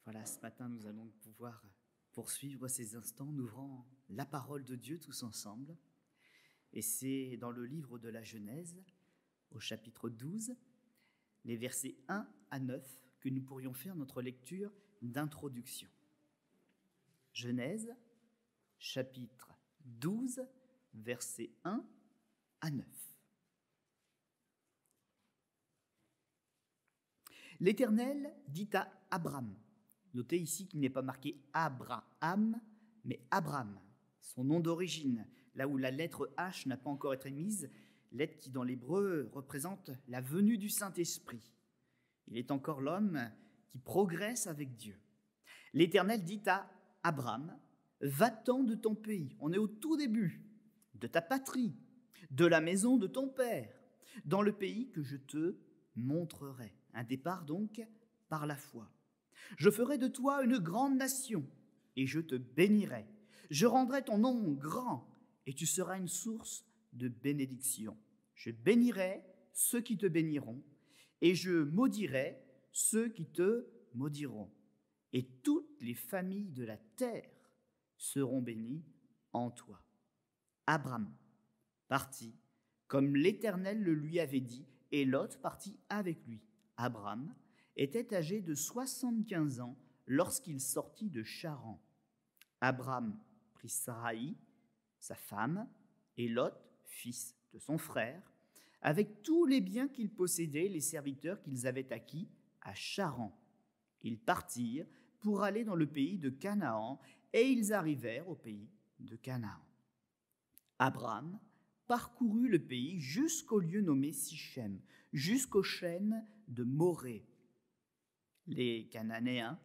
Voilà, ce matin, nous allons pouvoir poursuivre ces instants en ouvrant la parole de Dieu tous ensemble. Et c'est dans le livre de la Genèse, au chapitre 12, les versets 1 à 9, que nous pourrions faire notre lecture d'introduction. Genèse, chapitre 12, versets 1 à 9. L'Éternel dit à Abram, notez ici qu'il n'est pas marqué Abraham, mais Abram, son nom d'origine, là où la lettre H n'a pas encore été mise, lettre qui dans l'hébreu représente la venue du Saint-Esprit. Il est encore l'homme qui progresse avec Dieu. L'Éternel dit à Abram, va-t'en de ton pays, on est au tout début, de ta patrie, de la maison de ton père, dans le pays que je te montrerai. Un départ donc par la foi. Je ferai de toi une grande nation et je te bénirai. Je rendrai ton nom grand et tu seras une source de bénédiction. Je bénirai ceux qui te béniront et je maudirai ceux qui te maudiront. Et toutes les familles de la terre seront bénies en toi. Abram partit comme l'Éternel le lui avait dit et Lot partit avec lui. Abram était âgé de 75 ans lorsqu'il sortit de Charan. Abram prit Sarai, sa femme, et Lot, fils de son frère, avec tous les biens qu'ils possédaient, les serviteurs qu'ils avaient acquis à Charan. Ils partirent pour aller dans le pays de Canaan, et ils arrivèrent au pays de Canaan. Abram parcourut le pays jusqu'au lieu nommé Sichem, jusqu'aux chênes de Morée. Les Cananéens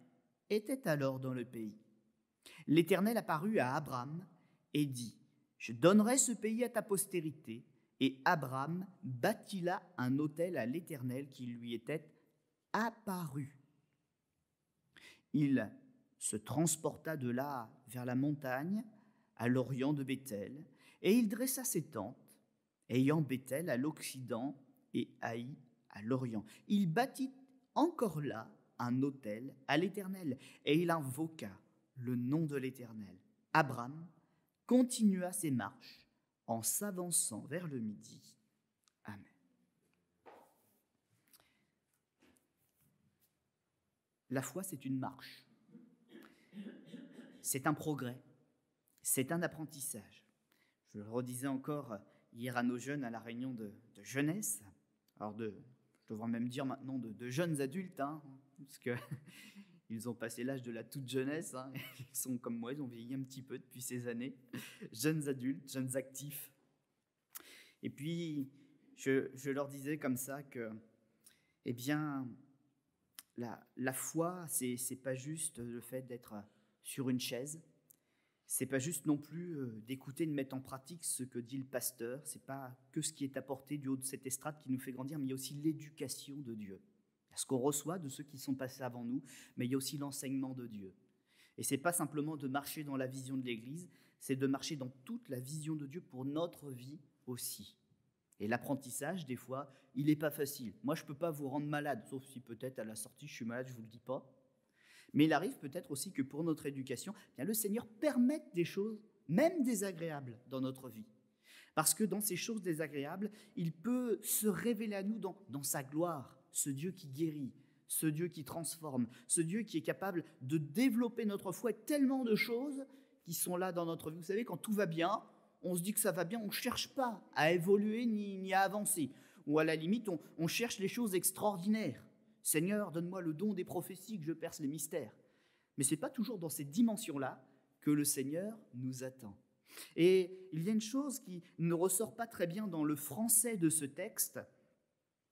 étaient alors dans le pays. L'Éternel apparut à Abram et dit, « Je donnerai ce pays à ta postérité. » Et Abram bâtit là un autel à l'Éternel qui lui était apparu. Il se transporta de là vers la montagne, à l'orient de Béthel, et il dressa ses tentes, ayant Béthel à l'occident et Haï à l'orient. Il bâtit encore là un autel à l'Éternel, et il invoqua le nom de l'Éternel. Abram continua ses marches en s'avançant vers le midi. Amen. La foi, c'est une marche. C'est un progrès. C'est un apprentissage. Je le redisais encore hier à nos jeunes à la réunion de jeunesse, alors je devrais même dire maintenant de jeunes adultes, parce qu'ils ont passé l'âge de la toute jeunesse, ils sont comme moi, ils ont vieilli un petit peu depuis ces années, jeunes adultes, jeunes actifs. Et puis, je leur disais comme ça que, eh bien, la foi, c'est pas juste le fait d'être sur une chaise, c'est pas juste non plus d'écouter, de mettre en pratique ce que dit le pasteur, c'est pas que ce qui est apporté du haut de cette estrade qui nous fait grandir, mais il y a aussi l'éducation de Dieu. Il y a ce qu'on reçoit de ceux qui sont passés avant nous, mais il y a aussi l'enseignement de Dieu. Et c'est pas simplement de marcher dans la vision de l'Église, c'est de marcher dans toute la vision de Dieu pour notre vie aussi. Et l'apprentissage, des fois, il n'est pas facile. Moi, je ne peux pas vous rendre malade, sauf si peut-être à la sortie, je suis malade, je ne vous le dis pas. Mais il arrive peut-être aussi que pour notre éducation, bien, le Seigneur permette des choses, même désagréables, dans notre vie. Parce que dans ces choses désagréables, il peut se révéler à nous dans sa gloire, ce Dieu qui guérit, ce Dieu qui transforme, ce Dieu qui est capable de développer notre foi. Tellement de choses qui sont là dans notre vie. Vous savez, quand tout va bien, on se dit que ça va bien, on ne cherche pas à évoluer ni à avancer. Ou à la limite, on cherche les choses extraordinaires. Seigneur, donne-moi le don des prophéties, que je perce les mystères. Mais ce n'est pas toujours dans ces dimensions-là que le Seigneur nous attend. Et il y a une chose qui ne ressort pas très bien dans le français de ce texte,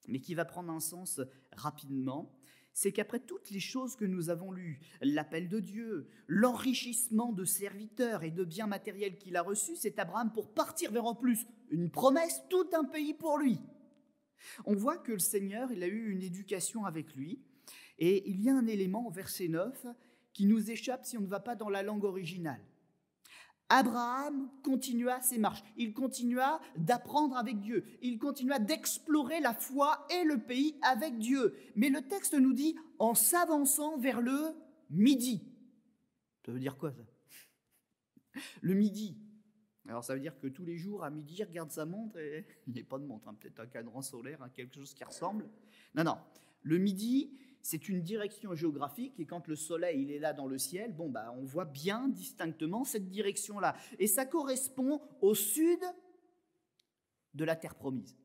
mais qui va prendre un sens rapidement, c'est qu'après toutes les choses que nous avons lues, l'appel de Dieu, l'enrichissement de serviteurs et de biens matériels qu'il a reçus, c'est Abraham pour partir vers en plus une promesse, tout un pays pour lui. On voit que le Seigneur, il a eu une éducation avec lui, et il y a un élément au verset 9 qui nous échappe si on ne va pas dans la langue originale. Abraham continua ses marches, il continua d'apprendre avec Dieu, il continua d'explorer la foi et le pays avec Dieu. Mais le texte nous dit en s'avançant vers le midi. Ça veut dire quoi, ça? Le midi. Alors, ça veut dire que tous les jours, à midi, il regarde sa montre et il n'y a pas de montre, hein, peut-être un cadran solaire, hein, quelque chose qui ressemble. Non, non. Le midi, c'est une direction géographique et quand le soleil il est là dans le ciel, on voit bien distinctement cette direction-là. Et ça correspond au sud de la terre promise.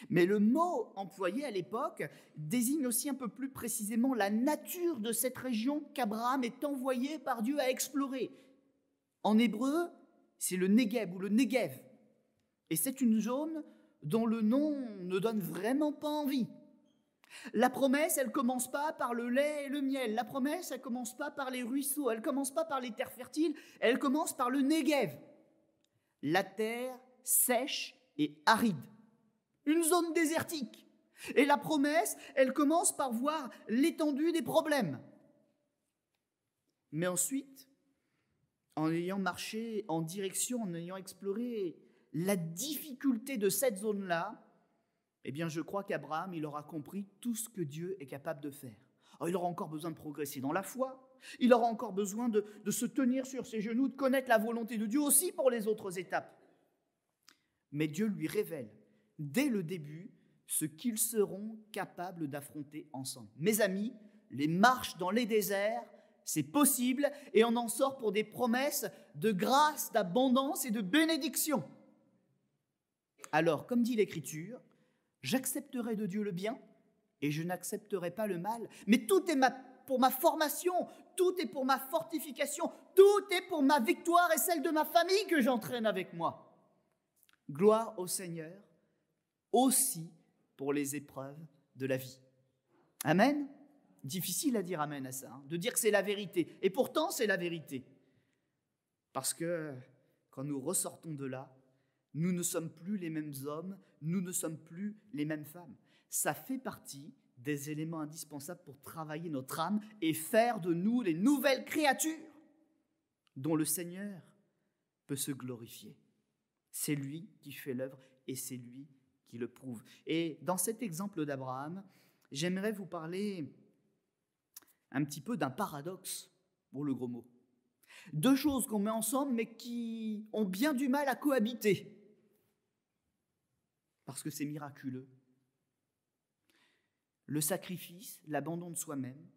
Mais le mot employé à l'époque désigne aussi un peu plus précisément la nature de cette région qu'Abraham est envoyé par Dieu à explorer. En hébreu, c'est le Negev ou le Negev. Et c'est une zone dont le nom ne donne vraiment pas envie. La promesse, elle ne commence pas par le lait et le miel. La promesse, elle ne commence pas par les ruisseaux. Elle ne commence pas par les terres fertiles. Elle commence par le Negev. La terre sèche et aride. Une zone désertique. Et la promesse, elle commence par voir l'étendue des problèmes. Mais ensuite, en ayant marché en direction, en ayant exploré la difficulté de cette zone-là, eh bien, je crois qu'Abraham, il aura compris tout ce que Dieu est capable de faire. Alors, il aura encore besoin de progresser dans la foi, il aura encore besoin de se tenir sur ses genoux, de connaître la volonté de Dieu aussi pour les autres étapes. Mais Dieu lui révèle, dès le début, ce qu'ils seront capables d'affronter ensemble. Mes amis, les marches dans les déserts, c'est possible et on en sort pour des promesses de grâce, d'abondance et de bénédiction. Alors, comme dit l'Écriture, j'accepterai de Dieu le bien et je n'accepterai pas le mal. Mais tout est pour ma formation, tout est pour ma fortification, tout est pour ma victoire et celle de ma famille que j'entraîne avec moi. Gloire au Seigneur, aussi pour les épreuves de la vie. Amen. Difficile à dire amen à ça, hein, de dire que c'est la vérité. Et pourtant, c'est la vérité. Parce que quand nous ressortons de là, nous ne sommes plus les mêmes hommes, nous ne sommes plus les mêmes femmes. Ça fait partie des éléments indispensables pour travailler notre âme et faire de nous les nouvelles créatures dont le Seigneur peut se glorifier. C'est lui qui fait l'œuvre et c'est lui qui le prouve. Et dans cet exemple d'Abraham, j'aimerais vous parler un petit peu d'un paradoxe, pour le gros mot. Deux choses qu'on met ensemble mais qui ont bien du mal à cohabiter. Parce que c'est miraculeux. Le sacrifice, l'abandon de soi-même,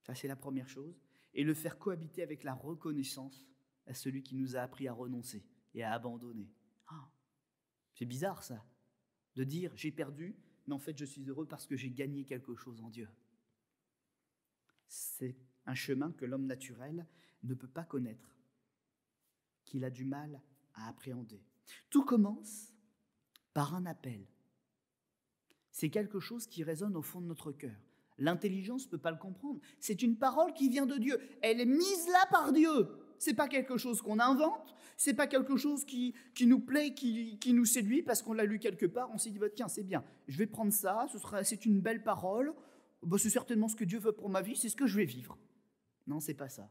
ça c'est la première chose, et le faire cohabiter avec la reconnaissance à celui qui nous a appris à renoncer et à abandonner. C'est bizarre ça, de dire j'ai perdu, mais en fait je suis heureux parce que j'ai gagné quelque chose en Dieu. C'est un chemin que l'homme naturel ne peut pas connaître, qu'il a du mal à appréhender. Tout commence par un appel. C'est quelque chose qui résonne au fond de notre cœur. L'intelligence ne peut pas le comprendre. C'est une parole qui vient de Dieu. Elle est mise là par Dieu. Ce n'est pas quelque chose qu'on invente. Ce n'est pas quelque chose qui nous plaît, qui nous séduit parce qu'on l'a lu quelque part. On s'est dit, tiens, c'est bien, je vais prendre ça, c'est une belle parole. C'est certainement ce que Dieu veut pour ma vie, c'est ce que je vais vivre. Non, ce n'est pas ça.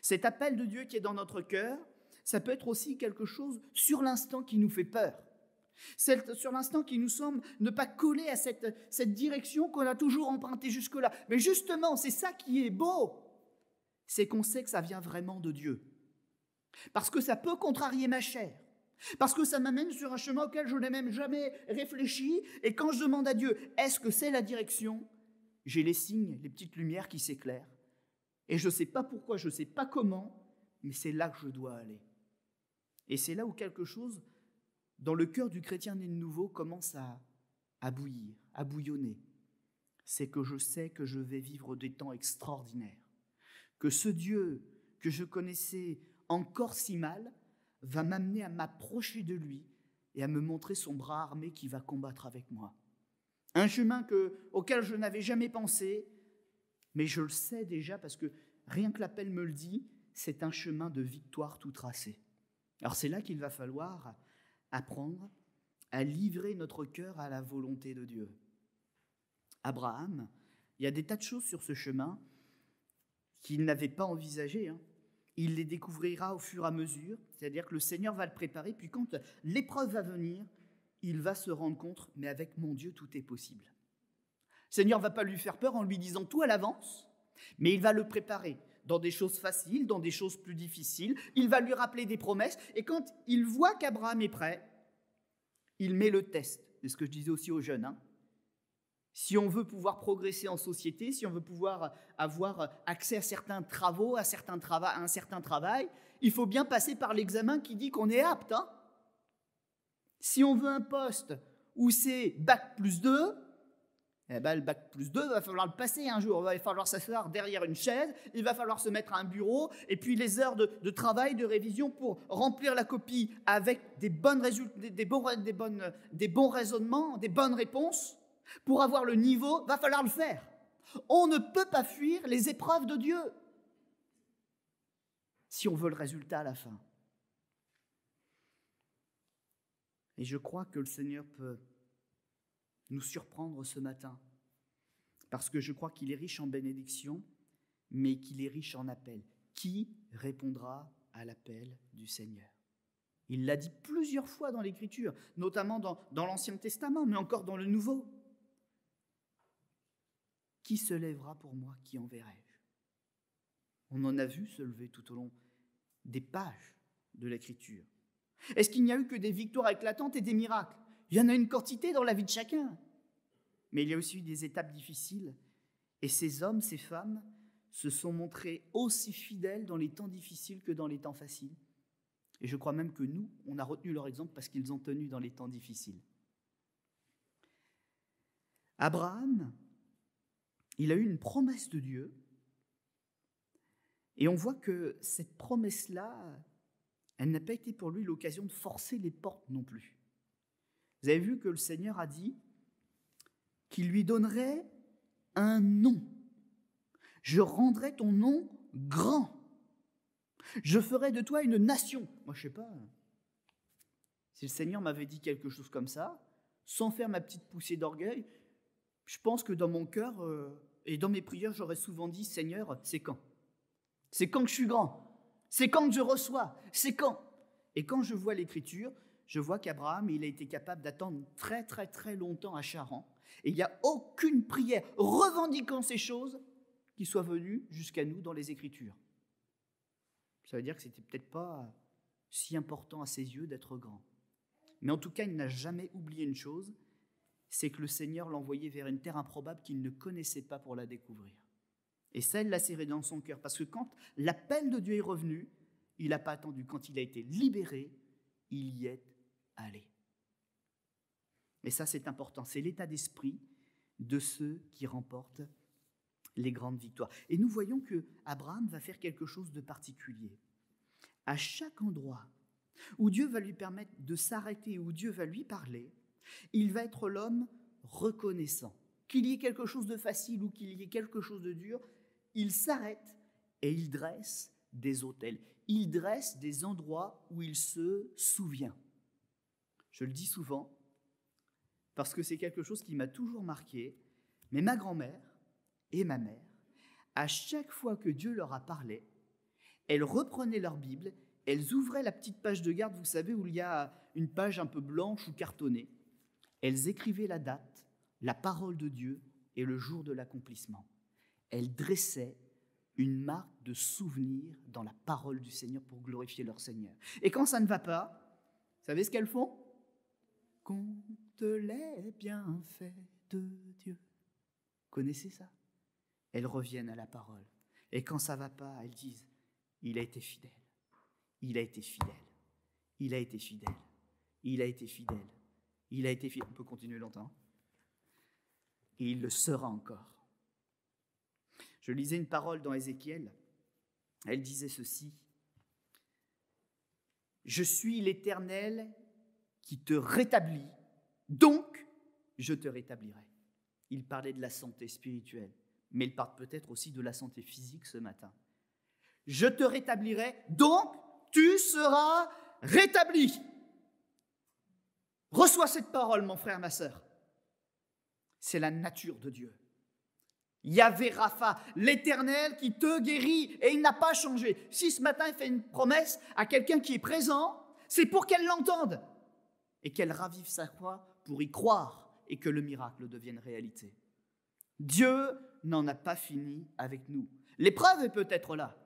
Cet appel de Dieu qui est dans notre cœur, ça peut être aussi quelque chose sur l'instant qui nous fait peur. C'est sur l'instant qui nous semble ne pas coller à cette direction qu'on a toujours empruntée jusque-là. Mais justement, c'est ça qui est beau, c'est qu'on sait que ça vient vraiment de Dieu. Parce que ça peut contrarier ma chair, parce que ça m'amène sur un chemin auquel je n'ai même jamais réfléchi. Et quand je demande à Dieu, est-ce que c'est la direction ? J'ai les signes, les petites lumières qui s'éclairent. Et je ne sais pas pourquoi, je ne sais pas comment, mais c'est là que je dois aller. Et c'est là où quelque chose dans le cœur du chrétien né de nouveau commence à bouillir, à bouillonner. C'est que je sais que je vais vivre des temps extraordinaires, que ce Dieu que je connaissais encore si mal va m'amener à m'approcher de lui et à me montrer son bras armé qui va combattre avec moi. Un chemin auquel je n'avais jamais pensé, mais je le sais déjà parce que rien que l'appel me le dit, c'est un chemin de victoire tout tracé. Alors c'est là qu'il va falloir apprendre à livrer notre cœur à la volonté de Dieu. Abraham, il y a des tas de choses sur ce chemin qu'il n'avait pas envisagées. Il les découvrira au fur et à mesure, c'est-à-dire que le Seigneur va le préparer, puis quand l'épreuve va venir, il va se rendre compte, mais avec mon Dieu, tout est possible. Le Seigneur ne va pas lui faire peur en lui disant tout à l'avance, Mais il va le préparer dans des choses faciles, dans des choses plus difficiles. Il va lui rappeler des promesses. Et quand il voit qu'Abraham est prêt, il met le test. C'est ce que je disais aussi aux jeunes. Si on veut pouvoir progresser en société, si on veut pouvoir avoir accès à certains travaux, à un certain travail, il faut bien passer par l'examen qui dit qu'on est apte. Si on veut un poste où c'est bac plus 2, eh ben, le bac plus 2, il va falloir le passer un jour. Il va falloir s'asseoir derrière une chaise, il va falloir se mettre à un bureau, et puis les heures de travail, de révision pour remplir la copie avec des bons raisonnements, des bonnes réponses. Pour avoir le niveau, il va falloir le faire. On ne peut pas fuir les épreuves de Dieu si on veut le résultat à la fin. Et je crois que le Seigneur peut nous surprendre ce matin, parce que je crois qu'il est riche en bénédictions, mais qu'il est riche en appels. Qui répondra à l'appel du Seigneur? Il l'a dit plusieurs fois dans l'Écriture, notamment dans l'Ancien Testament, mais encore dans le Nouveau. Qui se lèvera pour moi? Qui enverrai-je? On en a vu se lever tout au long des pages de l'Écriture. Est-ce qu'il n'y a eu que des victoires éclatantes et des miracles? Il y en a une quantité dans la vie de chacun. Mais il y a aussi eu des étapes difficiles. Et ces hommes, ces femmes, se sont montrés aussi fidèles dans les temps difficiles que dans les temps faciles. Et je crois même que nous, on a retenu leur exemple parce qu'ils ont tenu dans les temps difficiles. Abraham, il a eu une promesse de Dieu. Et on voit que cette promesse-là, elle n'a pas été pour lui l'occasion de forcer les portes non plus. Vous avez vu que le Seigneur a dit qu'il lui donnerait un nom. Je rendrai ton nom grand. Je ferai de toi une nation. Moi, je ne sais pas. Si le Seigneur m'avait dit quelque chose comme ça, sans faire ma petite poussée d'orgueil, je pense que dans mon cœur et dans mes prières, j'aurais souvent dit, Seigneur, c'est quand? C'est quand que je suis grand? C'est quand que je reçois? C'est quand? Et quand je vois l'Écriture, je vois qu'Abraham, il a été capable d'attendre très, très, très longtemps à Charan. Et il n'y a aucune prière revendiquant ces choses qui soit venue jusqu'à nous dans les Écritures. Ça veut dire que ce n'était peut-être pas si important à ses yeux d'être grand. Mais en tout cas, il n'a jamais oublié une chose, c'est que le Seigneur l'a envoyé vers une terre improbable qu'il ne connaissait pas pour la découvrir. Et ça, il l'a serré dans son cœur. Parce que quand l'appel de Dieu est revenu, il n'a pas attendu. Quand il a été libéré, il y est allé. Et ça, c'est important. C'est l'état d'esprit de ceux qui remportent les grandes victoires. Et nous voyons que Abraham va faire quelque chose de particulier. À chaque endroit où Dieu va lui permettre de s'arrêter, où Dieu va lui parler, il va être l'homme reconnaissant. Qu'il y ait quelque chose de facile ou qu'il y ait quelque chose de dur, il s'arrête et il dresse des autels. Il dresse des endroits où il se souvient. Je le dis souvent, parce que c'est quelque chose qui m'a toujours marqué, mais ma grand-mère et ma mère, à chaque fois que Dieu leur a parlé, elles reprenaient leur Bible, elles ouvraient la petite page de garde, vous savez, où il y a une page un peu blanche ou cartonnée. Elles écrivaient la date, la parole de Dieu et le jour de l'accomplissement. Elles dressaient une marque de souvenir dans la parole du Seigneur pour glorifier leur Seigneur. Et quand ça ne va pas, vous savez ce qu'elles font? Compte les bienfaits de Dieu. Connaissez ça? Elles reviennent à la parole. Et quand ça ne va pas, elles disent, il a été fidèle, il a été fidèle, il a été fidèle, il a été fidèle, il a été fidèle. On peut continuer longtemps. Et il le sera encore. Je lisais une parole dans Ézéchiel. Elle disait ceci. Je suis l'Éternel qui te rétablit, donc je te rétablirai. Il parlait de la santé spirituelle, mais il parle peut-être aussi de la santé physique ce matin. Je te rétablirai, donc tu seras rétabli. Reçois cette parole, mon frère, ma sœur. C'est la nature de Dieu. Yahvé Rapha, l'Éternel qui te guérit, et il n'a pas changé. Si ce matin il fait une promesse à quelqu'un qui est présent, c'est pour qu'elle l'entende et qu'elle ravive sa foi pour y croire et que le miracle devienne réalité. Dieu n'en a pas fini avec nous. L'épreuve est peut-être là,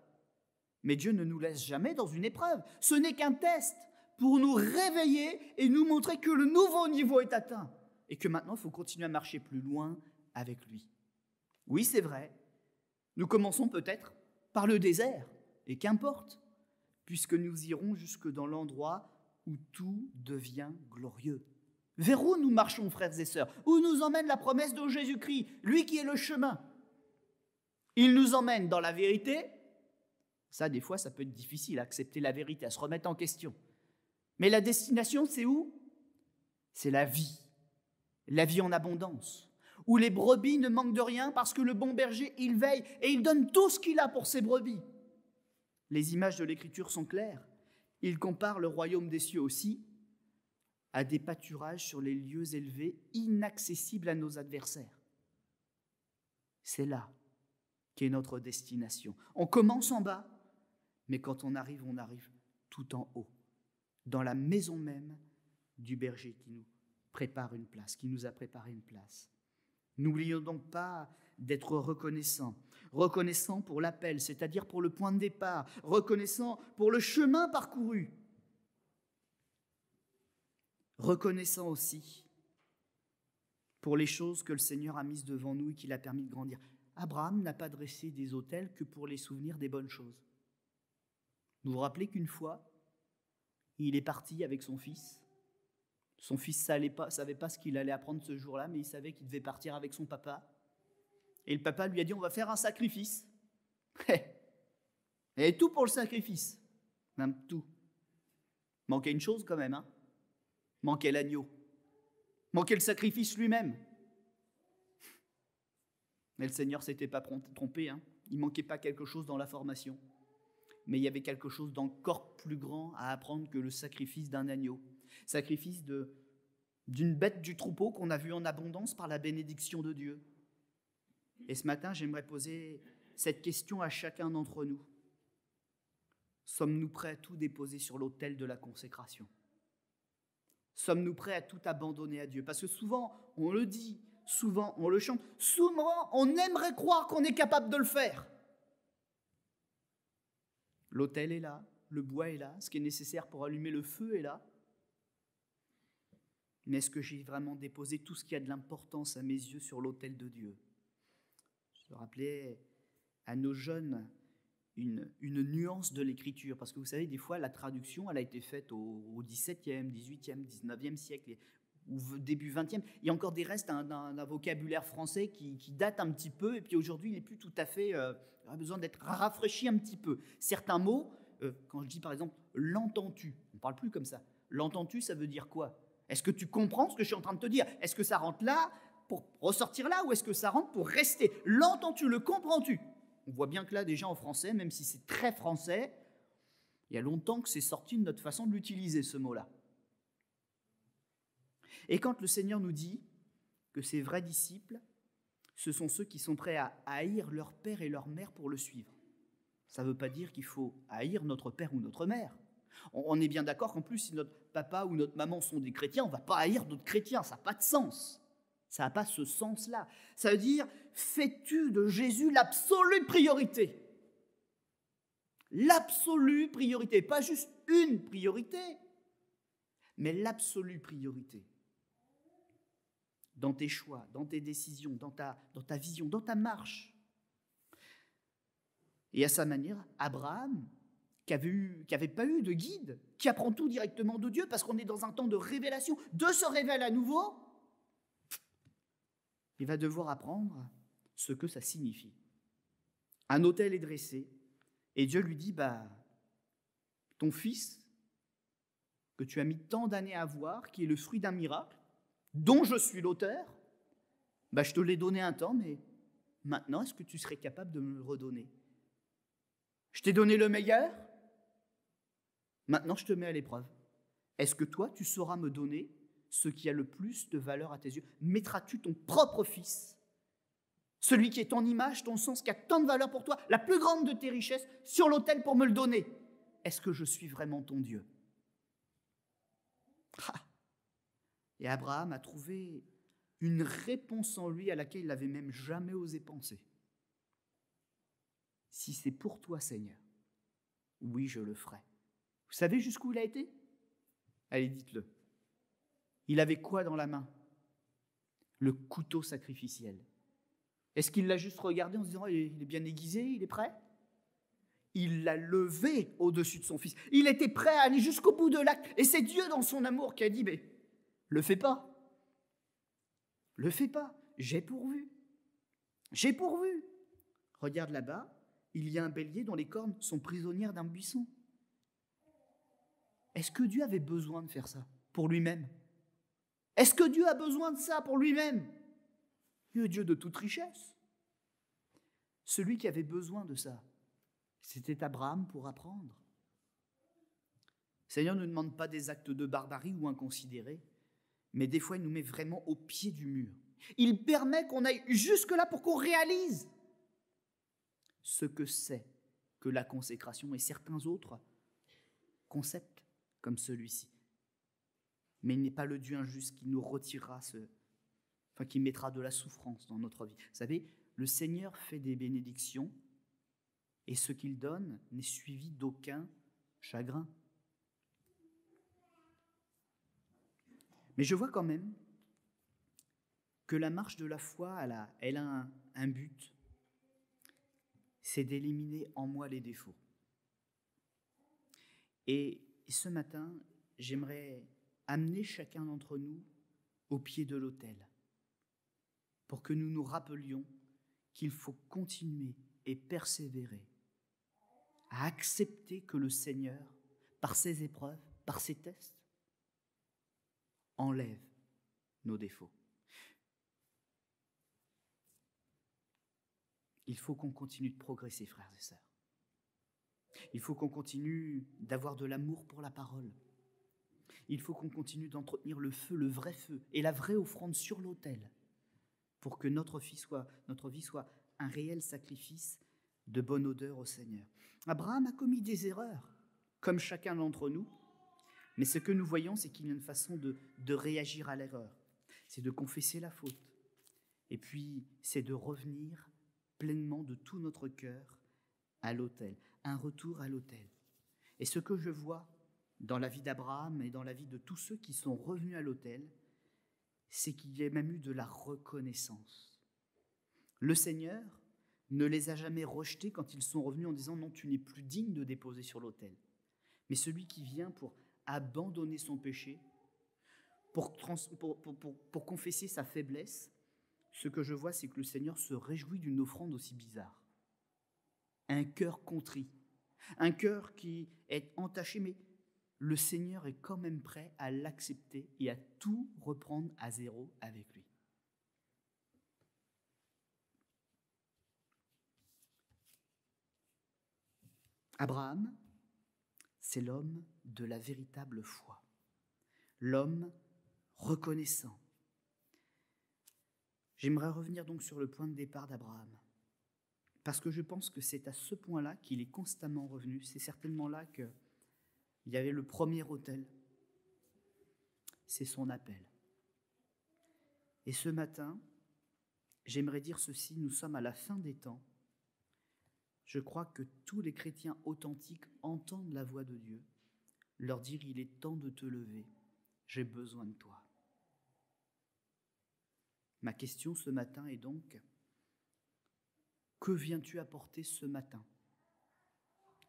mais Dieu ne nous laisse jamais dans une épreuve. Ce n'est qu'un test pour nous réveiller et nous montrer que le nouveau niveau est atteint et que maintenant il faut continuer à marcher plus loin avec lui. Oui, c'est vrai, nous commençons peut-être par le désert, et qu'importe, puisque nous irons jusque dans l'endroit où tout devient glorieux. Vers où nous marchons, frères et sœurs? Où nous emmène la promesse de Jésus-Christ, lui qui est le chemin? Il nous emmène dans la vérité. Ça, des fois, ça peut être difficile à accepter la vérité, à se remettre en question. Mais la destination, c'est où? C'est la vie en abondance, où les brebis ne manquent de rien parce que le bon berger, il veille et il donne tout ce qu'il a pour ses brebis. Les images de l'Écriture sont claires. Il compare le royaume des cieux aussi à des pâturages sur les lieux élevés, inaccessibles à nos adversaires. C'est là qu'est notre destination. On commence en bas, mais quand on arrive tout en haut, dans la maison même du berger qui nous prépare une place, qui nous a préparé une place. N'oublions donc pas d'être reconnaissants pour l'appel, c'est-à-dire pour le point de départ, reconnaissants pour le chemin parcouru, reconnaissants aussi pour les choses que le Seigneur a mises devant nous et qu'il a permis de grandir. Abraham n'a pas dressé des autels que pour les souvenirs des bonnes choses. Vous vous rappelez qu'une fois, il est parti avec son fils. Son fils ne savait pas ce qu'il allait apprendre ce jour-là, mais il savait qu'il devait partir avec son papa. Et le papa lui a dit, on va faire un sacrifice. Et tout pour le sacrifice. Même tout. Manquait une chose quand même, hein. Manquait l'agneau. Manquait le sacrifice lui-même. Mais le Seigneur ne s'était pas trompé, hein. Il ne manquait pas quelque chose dans la formation. Mais il y avait quelque chose d'encore plus grand à apprendre que le sacrifice d'un agneau. Sacrifice d'une bête du troupeau qu'on a vu en abondance par la bénédiction de Dieu. Et ce matin, j'aimerais poser cette question à chacun d'entre nous. Sommes-nous prêts à tout déposer sur l'autel de la consécration? Sommes-nous prêts à tout abandonner à Dieu? Parce que souvent, on le dit, souvent, on le chante, souvent, on aimerait croire qu'on est capable de le faire. L'autel est là, le bois est là, ce qui est nécessaire pour allumer le feu est là. Mais est-ce que j'ai vraiment déposé tout ce qui a de l'importance à mes yeux sur l'autel de Dieu? Je rappelais à nos jeunes une nuance de l'écriture, parce que vous savez, des fois, la traduction, elle a été faite au XVIIe, XVIIIe, XIXe siècle, ou début XXe. Il y a encore des restes d'un vocabulaire français qui date un petit peu, et puis aujourd'hui, il n'est plus tout à fait... il a besoin d'être rafraîchi un petit peu. Certains mots, quand je dis par exemple « l'entends-tu », on ne parle plus comme ça. « L'entends-tu », ça veut dire quoi? Est-ce que tu comprends ce que je suis en train de te dire? Est-ce que ça rentre là pour ressortir là ou est-ce que ça rentre pour rester? L'entends-tu? Le comprends-tu? On voit bien que là, déjà en français, même si c'est très français, il y a longtemps que c'est sorti de notre façon de l'utiliser, ce mot-là. Et quand le Seigneur nous dit que ses vrais disciples, ce sont ceux qui sont prêts à haïr leur père et leur mère pour le suivre. Ça ne veut pas dire qu'il faut haïr notre père ou notre mère. On est bien d'accord qu'en plus, si notre papa ou notre maman sont des chrétiens, on ne va pas haïr d'autres chrétiens, ça n'a pas de sens. Ça n'a pas ce sens-là. Ça veut dire, fais-tu de Jésus l'absolue priorité? L'absolue priorité, pas juste une priorité, mais l'absolue priorité. Dans tes choix, dans tes décisions, dans ta vision, dans ta marche. Et à sa manière, Abraham, qui n'avait pas eu de guide, qui apprend tout directement de Dieu, parce qu'on est dans un temps de révélation, de se révéler à nouveau, il va devoir apprendre ce que ça signifie. Un autel est dressé, et Dieu lui dit, ton fils, que tu as mis tant d'années à voir, qui est le fruit d'un miracle, dont je suis l'auteur, je te l'ai donné un temps, mais maintenant, est-ce que tu serais capable de me le redonner? Je t'ai donné le meilleur, maintenant je te mets à l'épreuve. Est-ce que toi, tu sauras me donner ce qui a le plus de valeur à tes yeux? Mettras-tu ton propre fils, celui qui est ton image, ton sens, qui a tant de valeur pour toi, la plus grande de tes richesses, sur l'autel pour me le donner? Est-ce que je suis vraiment ton Dieu? Et Abraham a trouvé une réponse en lui à laquelle il n'avait même jamais osé penser. Si c'est pour toi, Seigneur, oui, je le ferai. Vous savez jusqu'où il a été? Allez, dites-le. Il avait quoi dans la main? Le couteau sacrificiel. Est-ce qu'il l'a juste regardé en se disant, il est bien aiguisé, il est prêt? Il l'a levé au-dessus de son fils. Il était prêt à aller jusqu'au bout de l'acte. Et c'est Dieu dans son amour qui a dit, mais le fais pas. Le fais pas. J'ai pourvu. J'ai pourvu. Regarde là-bas, il y a un bélier dont les cornes sont prisonnières d'un buisson. Est-ce que Dieu avait besoin de faire ça pour lui-même? Est-ce que Dieu a besoin de ça pour lui-même? Le Dieu de toute richesse. Celui qui avait besoin de ça, c'était Abraham pour apprendre. Le Seigneur ne nous demande pas des actes de barbarie ou inconsidérés, mais des fois il nous met vraiment au pied du mur. Il permet qu'on aille jusque-là pour qu'on réalise ce que c'est que la consécration et certains autres concepts comme celui-ci. Mais il n'est pas le Dieu injuste qui nous retirera qui mettra de la souffrance dans notre vie. Vous savez, le Seigneur fait des bénédictions et ce qu'il donne n'est suivi d'aucun chagrin. Mais je vois quand même que la marche de la foi, elle a un but, c'est d'éliminer en moi les défauts. Et ce matin, j'aimerais amener chacun d'entre nous au pied de l'autel pour que nous nous rappelions qu'il faut continuer et persévérer à accepter que le Seigneur, par ses épreuves, par ses tests, enlève nos défauts. Il faut qu'on continue de progresser, frères et sœurs. Il faut qu'on continue d'avoir de l'amour pour la parole. Il faut qu'on continue d'entretenir le feu, le vrai feu et la vraie offrande sur l'autel pour que notre vie soit un réel sacrifice de bonne odeur au Seigneur. Abraham a commis des erreurs, comme chacun d'entre nous, mais ce que nous voyons, c'est qu'il y a une façon de réagir à l'erreur. C'est de confesser la faute. Et puis, c'est de revenir pleinement de tout notre cœur à l'autel, un retour à l'autel. Et ce que je vois dans la vie d'Abraham et dans la vie de tous ceux qui sont revenus à l'autel, c'est qu'il y a même eu de la reconnaissance. Le Seigneur ne les a jamais rejetés quand ils sont revenus en disant « Non, tu n'es plus digne de déposer sur l'autel ». Mais celui qui vient pour abandonner son péché, pour confesser sa faiblesse, ce que je vois, c'est que le Seigneur se réjouit d'une offrande aussi bizarre. Un cœur contrit, un cœur qui est entaché, mais le Seigneur est quand même prêt à l'accepter et à tout reprendre à zéro avec lui. Abraham, c'est l'homme de la véritable foi, l'homme reconnaissant. J'aimerais revenir donc sur le point de départ d'Abraham, parce que je pense que c'est à ce point-là qu'il est constamment revenu. C'est certainement là qu'il y avait le premier autel. C'est son appel. Et ce matin, j'aimerais dire ceci, nous sommes à la fin des temps. Je crois que tous les chrétiens authentiques entendent la voix de Dieu, leur dire « Il est temps de te lever, j'ai besoin de toi ». Ma question ce matin est donc, que viens-tu apporter ce matin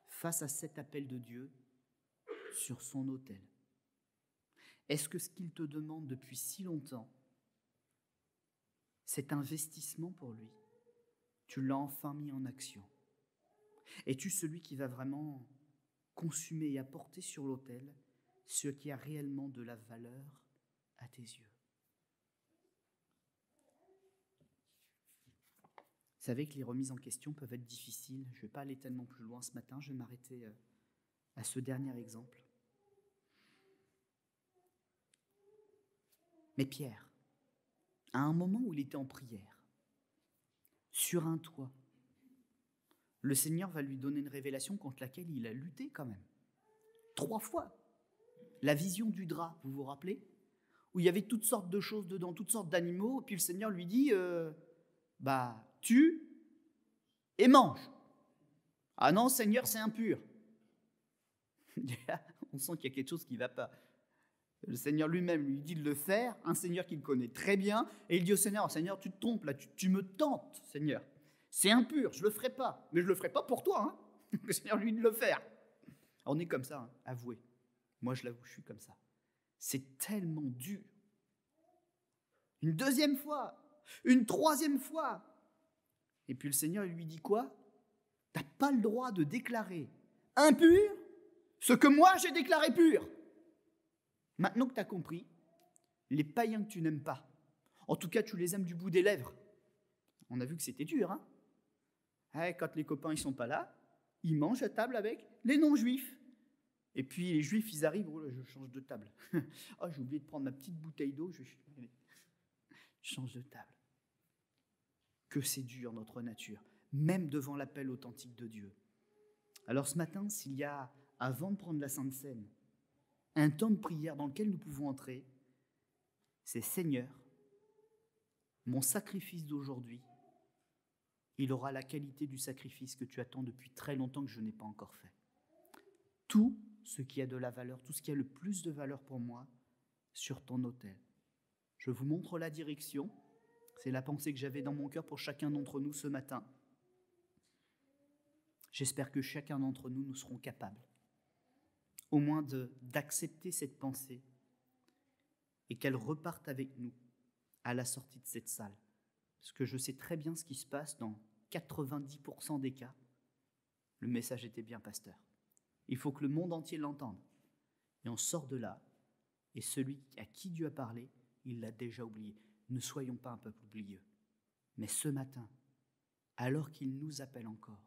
face à cet appel de Dieu sur son autel? Est-ce que ce qu'il te demande depuis si longtemps, cet investissement pour lui, tu l'as enfin mis en action? Es-tu celui qui va vraiment consumer et apporter sur l'autel ce qui a réellement de la valeur à tes yeux? Vous savez que les remises en question peuvent être difficiles. Je ne vais pas aller tellement plus loin ce matin, je vais m'arrêter à ce dernier exemple. Mais Pierre, à un moment où il était en prière, sur un toit, le Seigneur va lui donner une révélation contre laquelle il a lutté quand même. 3 fois. La vision du drap, vous vous rappelez? où il y avait toutes sortes de choses dedans, toutes sortes d'animaux, et puis le Seigneur lui dit, tue et mange. Ah non, Seigneur, c'est impur. On sent qu'il y a quelque chose qui ne va pas. Le Seigneur lui-même lui dit de le faire, un Seigneur qu'il connaît très bien, et il dit au Seigneur, Seigneur, tu te trompes là, tu me tentes, Seigneur. C'est impur, je ne le ferai pas, mais je ne le ferai pas pour toi. Hein. Le Seigneur lui dit de le faire. On est comme ça, hein, avouez. Moi, je l'avoue, je suis comme ça. C'est tellement dur. Une deuxième fois, une troisième fois. Et puis le Seigneur il lui dit quoi? Tu n'as pas le droit de déclarer impur ce que moi j'ai déclaré pur. Maintenant que tu as compris, les païens que tu n'aimes pas, en tout cas tu les aimes du bout des lèvres. On a vu que c'était dur. Hein, quand les copains ne sont pas là, ils mangent à table avec les non-juifs. Et puis les juifs, ils arrivent, oh là, je change de table. Oh, j'ai oublié de prendre ma petite bouteille d'eau, je change de table. Que c'est dur notre nature, même devant l'appel authentique de Dieu. Alors ce matin, s'il y a, avant de prendre la Sainte Seine, un temps de prière dans lequel nous pouvons entrer, c'est Seigneur, mon sacrifice d'aujourd'hui, il aura la qualité du sacrifice que tu attends depuis très longtemps que je n'ai pas encore fait. Tout ce qui a de la valeur, tout ce qui a le plus de valeur pour moi, sur ton autel. Je vous montre la direction. C'est la pensée que j'avais dans mon cœur pour chacun d'entre nous ce matin. J'espère que chacun d'entre nous, nous serons capables, au moins d'accepter cette pensée et qu'elle reparte avec nous à la sortie de cette salle. Parce que je sais très bien ce qui se passe dans 90% des cas. Le message était bien, pasteur. Il faut que le monde entier l'entende. Et on sort de là, et celui à qui Dieu a parlé, il l'a déjà oublié. Ne soyons pas un peuple oublieux. Mais ce matin, alors qu'il nous appelle encore,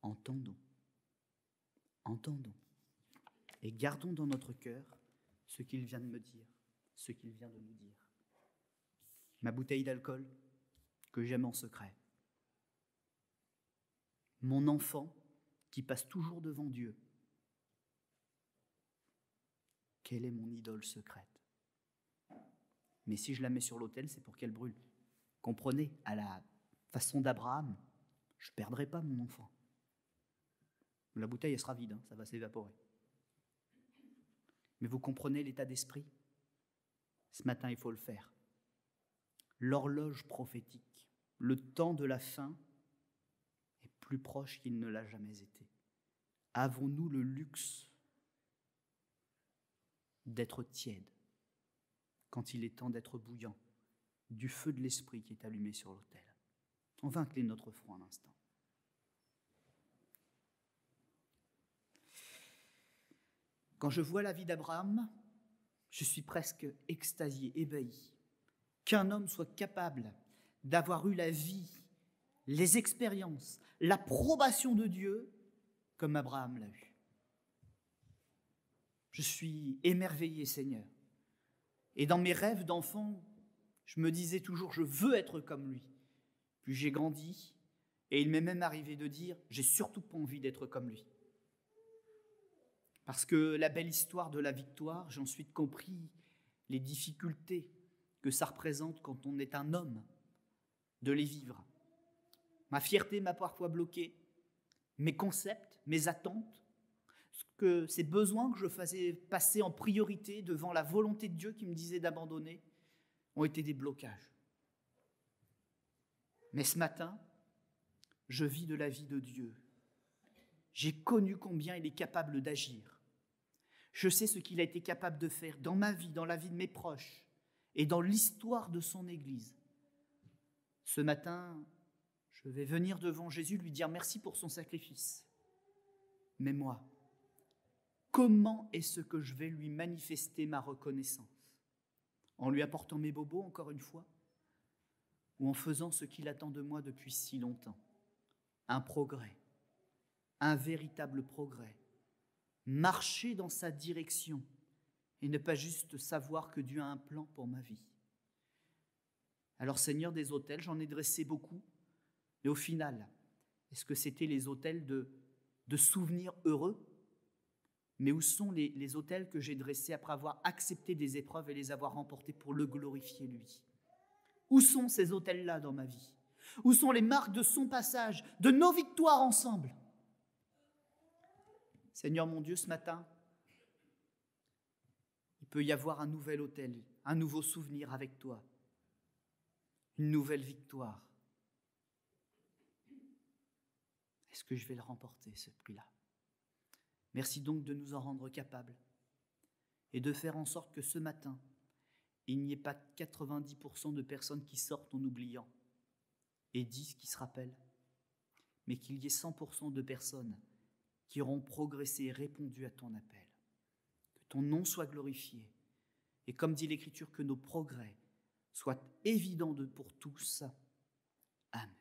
entendons. Entendons. Et gardons dans notre cœur ce qu'il vient de me dire, ce qu'il vient de nous dire. Ma bouteille d'alcool que j'aime en secret. Mon enfant qui passe toujours devant Dieu. Quelle est mon idole secrète? Mais si je la mets sur l'autel, c'est pour qu'elle brûle. Comprenez, à la façon d'Abraham, je ne perdrai pas mon enfant. La bouteille, elle sera vide, hein, ça va s'évaporer. Mais vous comprenez l'état d'esprit? Ce matin, il faut le faire. L'horloge prophétique, le temps de la fin est plus proche qu'il ne l'a jamais été. Avons-nous le luxe d'être tiède quand il est temps d'être bouillant, du feu de l'esprit qui est allumé sur l'autel? On va incliner notre front un instant. Quand je vois la vie d'Abraham, je suis presque extasié, ébahi. Qu'un homme soit capable d'avoir eu la vie, les expériences, l'approbation de Dieu comme Abraham l'a eu. Je suis émerveillé, Seigneur. Et dans mes rêves d'enfant, je me disais toujours, je veux être comme lui. Puis j'ai grandi, et il m'est même arrivé de dire, j'ai surtout pas envie d'être comme lui. Parce que la belle histoire de la victoire, j'ai ensuite compris les difficultés que ça représente quand on est un homme, de les vivre. Ma fierté m'a parfois bloqué, mes concepts, mes attentes, ces besoins que je faisais passer en priorité devant la volonté de Dieu qui me disait d'abandonner, ont été des blocages. Mais ce matin, je vis de la vie de Dieu. J'ai connu combien il est capable d'agir. Je sais ce qu'il a été capable de faire dans ma vie, dans la vie de mes proches et dans l'histoire de son Église. Ce matin, je vais venir devant Jésus lui dire merci pour son sacrifice. Mais moi, comment est-ce que je vais lui manifester ma reconnaissance? En lui apportant mes bobos, encore une fois, ou en faisant ce qu'il attend de moi depuis si longtemps? Un progrès, un véritable progrès. Marcher dans sa direction et ne pas juste savoir que Dieu a un plan pour ma vie. Alors Seigneur, des autels, j'en ai dressé beaucoup, mais au final, est-ce que c'était les autels de souvenirs heureux? Mais où sont les autels que j'ai dressés après avoir accepté des épreuves et les avoir remportés pour le glorifier lui? Où sont ces autels-là dans ma vie? Où sont les marques de son passage, de nos victoires ensemble? Seigneur mon Dieu, ce matin, il peut y avoir un nouvel autel, un nouveau souvenir avec toi, une nouvelle victoire. Est-ce que je vais le remporter, ce prix-là? Merci donc de nous en rendre capables et de faire en sorte que ce matin, il n'y ait pas 90% de personnes qui sortent en oubliant et 10 qui se rappellent, mais qu'il y ait 100% de personnes qui auront progressé et répondu à ton appel. Que ton nom soit glorifié et comme dit l'Écriture, que nos progrès soient évidents pour tous. Amen.